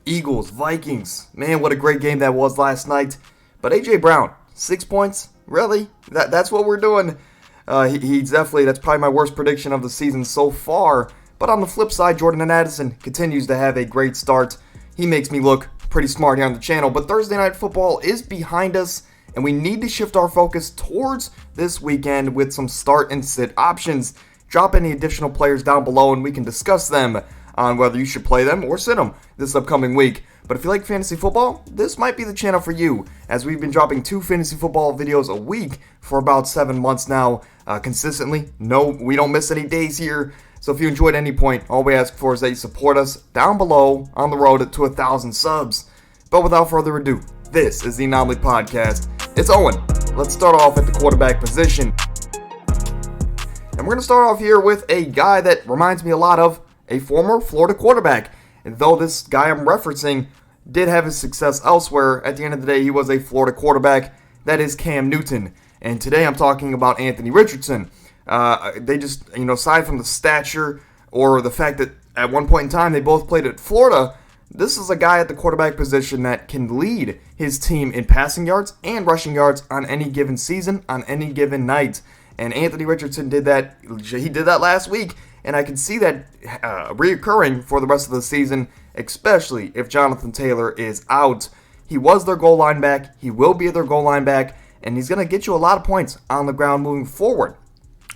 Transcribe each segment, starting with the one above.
Eagles, Vikings. Man, what a great game that was last night. But A.J. Brown, 6 points? Really? That's what we're doing? He's definitely, that's probably my worst prediction of the season so far. But on the flip side, Jordan Addison continues to have a great start. He makes me look pretty smart here on the channel. But Thursday Night Football is behind us, and we need to shift our focus towards this weekend with some start and sit options. Drop any additional players down below, and we can discuss them on whether you should play them or sit them this upcoming week. But if you like fantasy football, this might be the channel for you, as we've been dropping 2 fantasy football videos a week for about 7 months now, consistently. No, we don't miss any days here. So if you enjoyed any point, all we ask for is that you support us down below on the road to 1,000 subs. But without further ado, this is the Anomaly Podcast. It's Owen. Let's start off at the quarterback position. And we're going to start off here with a guy that reminds me a lot of a former Florida quarterback. And though this guy I'm referencing did have his success elsewhere, at the end of the day, he was a Florida quarterback. That is Cam Newton. And today I'm talking about Anthony Richardson. They just, aside from the stature or the fact that at one point in time they both played at Florida, this is a guy at the quarterback position that can lead his team in passing yards and rushing yards on any given season, on any given night. And Anthony Richardson did that. He did that last week. And I can see that reoccurring for the rest of the season, especially if Jonathan Taylor is out. He was their goal line back. He will be their goal line back. And he's going to get you a lot of points on the ground moving forward.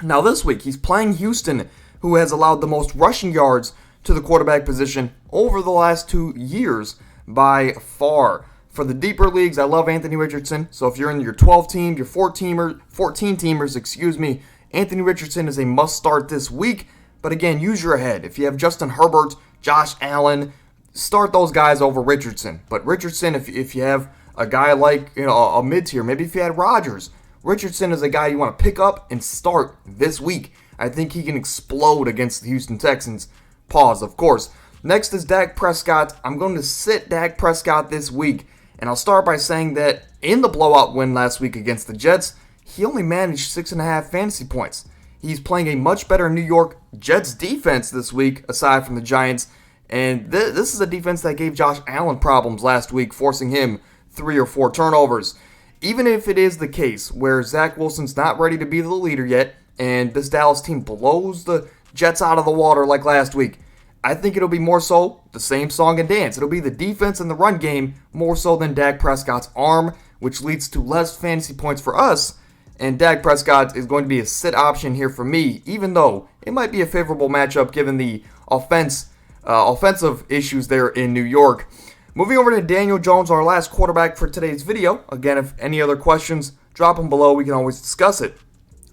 Now this week, he's playing Houston, who has allowed the most rushing yards to the quarterback position over the last 2 years by far. For the deeper leagues, I love Anthony Richardson. So if you're in your 12-team, your 14-teamers, Anthony Richardson is a must-start this week. But again, use your head. If you have Justin Herbert, Josh Allen, start those guys over Richardson. But Richardson, if you have a guy like a mid-tier, maybe if you had Rodgers, Richardson is a guy you want to pick up and start this week. I think he can explode against the Houston Texans. Pause, of course. Next is Dak Prescott. I'm going to sit Dak Prescott this week. And I'll start by saying that in the blowout win last week against the Jets, he only managed 6.5 fantasy points. He's playing a much better New York Jets defense this week, aside from the Giants. And this is a defense that gave Josh Allen problems last week, forcing him 3 or 4 turnovers. Even if it is the case where Zach Wilson's not ready to be the leader yet, and this Dallas team blows the Jets out of the water like last week, I think it'll be more so the same song and dance. It'll be the defense and the run game more so than Dak Prescott's arm, which leads to less fantasy points for us. And Dak Prescott is going to be a sit option here for me, even though it might be a favorable matchup given the offensive issues there in New York. Moving over to Daniel Jones, our last quarterback for today's video. Again, if any other questions, drop them below. We can always discuss it.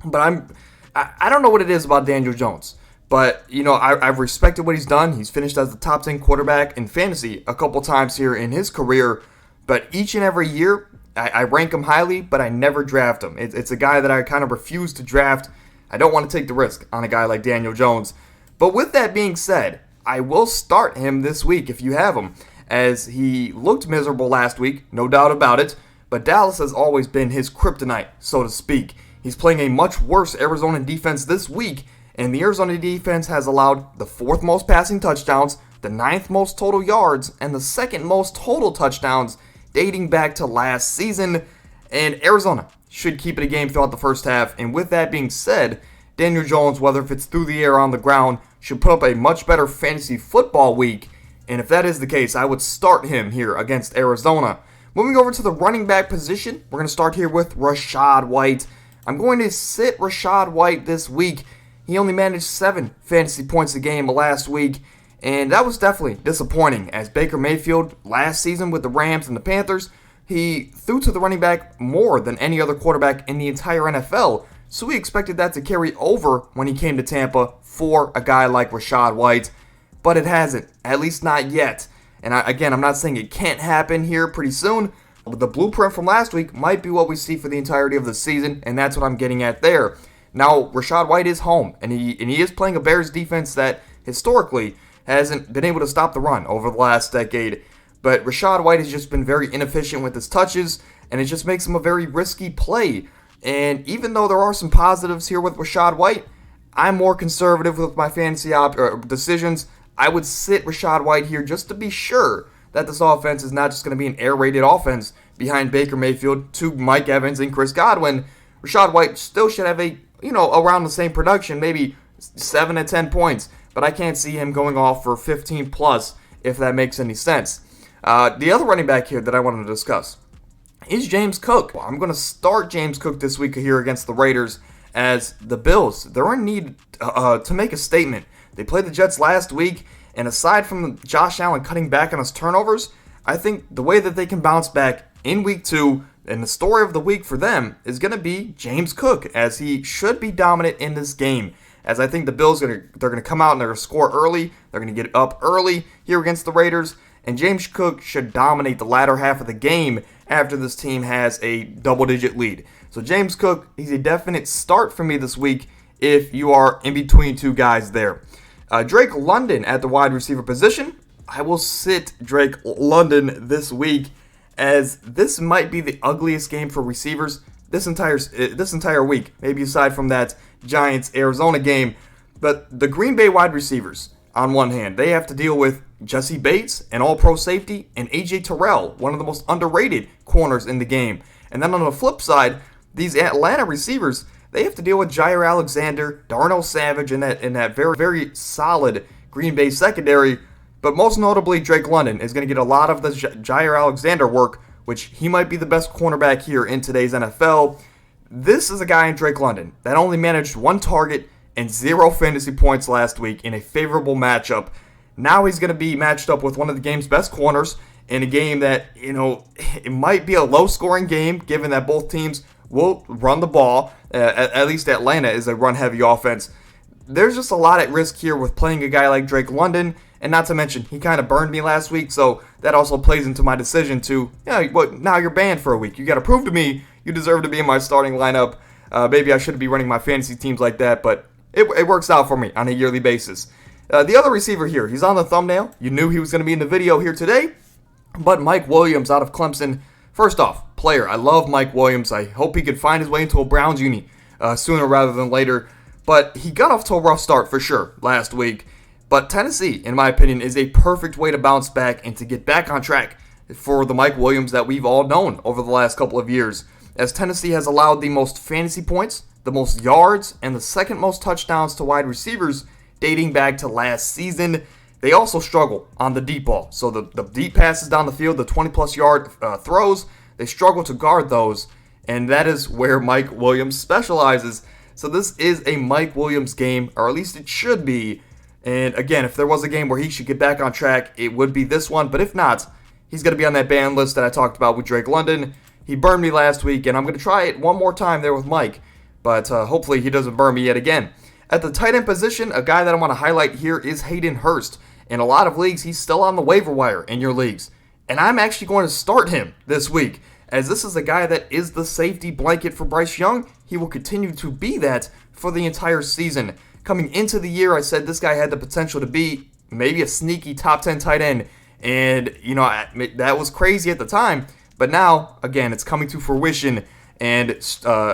But I don't know what it is about Daniel Jones. But, I've respected what he's done. He's finished as the top 10 quarterback in fantasy a couple times here in his career. But each and every year, I rank him highly, but I never draft him. It's a guy that I kind of refuse to draft. I don't want to take the risk on a guy like Daniel Jones. But with that being said, I will start him this week if you have him, as he looked miserable last week, no doubt about it. But Dallas has always been his kryptonite, so to speak. He's playing a much worse Arizona defense this week, and the Arizona defense has allowed the 4th most passing touchdowns, the 9th most total yards, and the 2nd most total touchdowns dating back to last season. And Arizona should keep it a game throughout the first half. And with that being said, Daniel Jones, whether if it's through the air or on the ground, should put up a much better fantasy football week. And if that is the case, I would start him here against Arizona. Moving over to the running back position, we're going to start here with Rachaad White. I'm going to sit Rachaad White this week. He only managed 7 fantasy points a game last week, and that was definitely disappointing, as Baker Mayfield last season with the Rams and the Panthers, he threw to the running back more than any other quarterback in the entire NFL, so we expected that to carry over when he came to Tampa for a guy like Rachaad White, but it hasn't, at least not yet. And I'm not saying it can't happen here pretty soon, but the blueprint from last week might be what we see for the entirety of the season, and that's what I'm getting at there. Now, Rachaad White is home, and he is playing a Bears defense that historically hasn't been able to stop the run over the last decade. But Rachaad White has just been very inefficient with his touches, and it just makes him a very risky play. And even though there are some positives here with Rachaad White, I'm more conservative with my fantasy decisions. I would sit Rachaad White here just to be sure that this offense is not just going to be an air-raided offense behind Baker Mayfield to Mike Evans and Chris Godwin. Rachaad White still should have around the same production, maybe 7 to 10 points, but I can't see him going off for 15 plus, if that makes any sense. The other running back here that I wanted to discuss is James Cook. I'm going to start James Cook this week here against the Raiders, as the Bills, they're in need to make a statement. They played the Jets last week, and aside from Josh Allen cutting back on his turnovers, I think the way that they can bounce back in week 2, and the story of the week for them, is going to be James Cook, as he should be dominant in this game. As I think the Bills, they're going to come out and they're going to score early. They're going to get up early here against the Raiders. And James Cook should dominate the latter half of the game after this team has a double-digit lead. So James Cook, he's a definite start for me this week if you are in between two guys there. Drake London at the wide receiver position. I will sit Drake London this week, as this might be the ugliest game for receivers this entire week, maybe aside from that Giants-Arizona game. But the Green Bay wide receivers, on one hand, they have to deal with Jesse Bates, an all-pro safety, and A.J. Terrell, one of the most underrated corners in the game. And then on the flip side, these Atlanta receivers, they have to deal with Jair Alexander, Darnell Savage, and that very, very solid Green Bay secondary. But most notably, Drake London is going to get a lot of the Jair Alexander work, which he might be the best cornerback here in today's NFL. This is a guy in Drake London that only managed 1 target and 0 fantasy points last week in a favorable matchup. Now he's going to be matched up with one of the game's best corners in a game that, it might be a low-scoring game, given that both teams will run the ball. At least Atlanta is a run-heavy offense. There's just a lot at risk here with playing a guy like Drake London, and not to mention, he kind of burned me last week, so that also plays into my decision to, now you're banned for a week. You got to prove to me you deserve to be in my starting lineup. Maybe I shouldn't be running my fantasy teams like that, but it works out for me on a yearly basis. The other receiver here, he's on the thumbnail. You knew he was going to be in the video here today, but Mike Williams out of Clemson. First off, player, I love Mike Williams. I hope he could find his way into a Browns uni sooner rather than later, but he got off to a rough start for sure last week. But Tennessee, in my opinion, is a perfect way to bounce back and to get back on track for the Mike Williams that we've all known over the last couple of years, as Tennessee has allowed the most fantasy points, the most yards, and the second most touchdowns to wide receivers dating back to last season. They also struggle on the deep ball. So the deep passes down the field, the 20-plus yard throws, they struggle to guard those, and that is where Mike Williams specializes. So this is a Mike Williams game, or at least it should be. And again, if there was a game where he should get back on track, it would be this one. But if not, he's going to be on that ban list that I talked about with Drake London. He burned me last week, and I'm going to try it one more time there with Mike. But hopefully he doesn't burn me yet again. At the tight end position, a guy that I want to highlight here is Hayden Hurst. In a lot of leagues, he's still on the waiver wire in your leagues. And I'm actually going to start him this week, as this is a guy that is the safety blanket for Bryce Young. He will continue to be that for the entire season. Coming into the year, I said this guy had the potential to be maybe a sneaky top 10 tight end. And, that was crazy at the time. But now, again, it's coming to fruition. And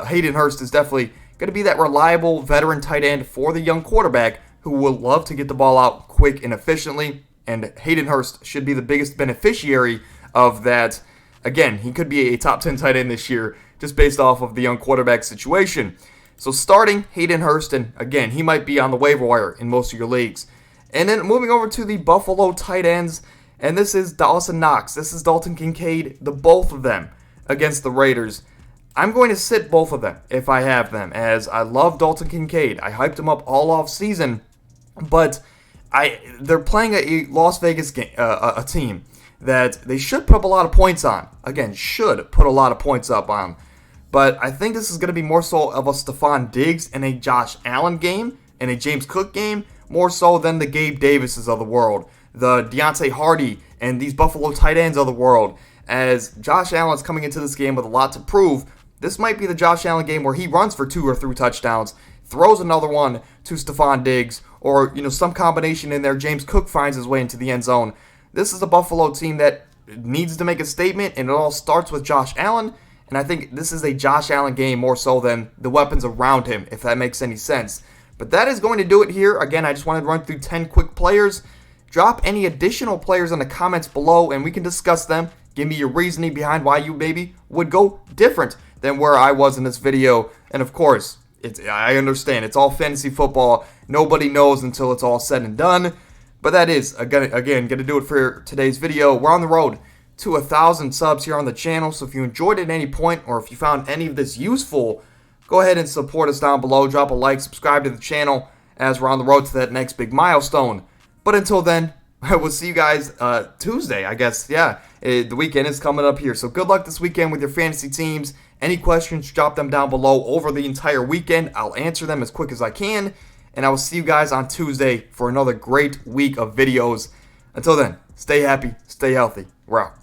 Hayden Hurst is definitely going to be that reliable veteran tight end for the young quarterback who will love to get the ball out quick and efficiently. And Hayden Hurst should be the biggest beneficiary of that. Again, he could be a top 10 tight end this year just based off of the young quarterback situation. So starting Hayden Hurst, and again, he might be on the waiver wire in most of your leagues. And then moving over to the Buffalo tight ends, and this is Dawson Knox. This is Dalton Kincaid, the both of them against the Raiders. I'm going to sit both of them if I have them, as I love Dalton Kincaid. I hyped him up all off season, but they're playing a Las Vegas game, a team that they should put up a lot of points on. Again, should put a lot of points up on. But I think this is going to be more so of a Stephon Diggs and a Josh Allen game and a James Cook game, more so than the Gabe Davises of the world, the Deontay Hardy and these Buffalo tight ends of the world. As Josh Allen's coming into this game with a lot to prove, this might be the Josh Allen game where he runs for 2 or 3 touchdowns, throws another one to Stephon Diggs, or some combination in there. James Cook finds his way into the end zone. This is a Buffalo team that needs to make a statement, and it all starts with Josh Allen. And I think this is a Josh Allen game more so than the weapons around him, if that makes any sense. But that is going to do it here. Again, I just wanted to run through 10 quick players. drop any additional players in the comments below and we can discuss them. Give me your reasoning behind why you maybe would go different than where I was in this video. And of course, I understand, it's all fantasy football. Nobody knows until it's all said and done. But that is, again, going to do it for today's video. We're on the road to 1,000 subs here on the channel. So if you enjoyed it at any point or if you found any of this useful, go ahead and support us down below. Drop a like, subscribe to the channel as we're on the road to that next big milestone. But until then, I will see you guys Tuesday, I guess. Yeah, the weekend is coming up here. So good luck this weekend with your fantasy teams. Any questions, drop them down below over the entire weekend. I'll answer them as quick as I can. And I will see you guys on Tuesday for another great week of videos. Until then, stay happy, stay healthy. We're out.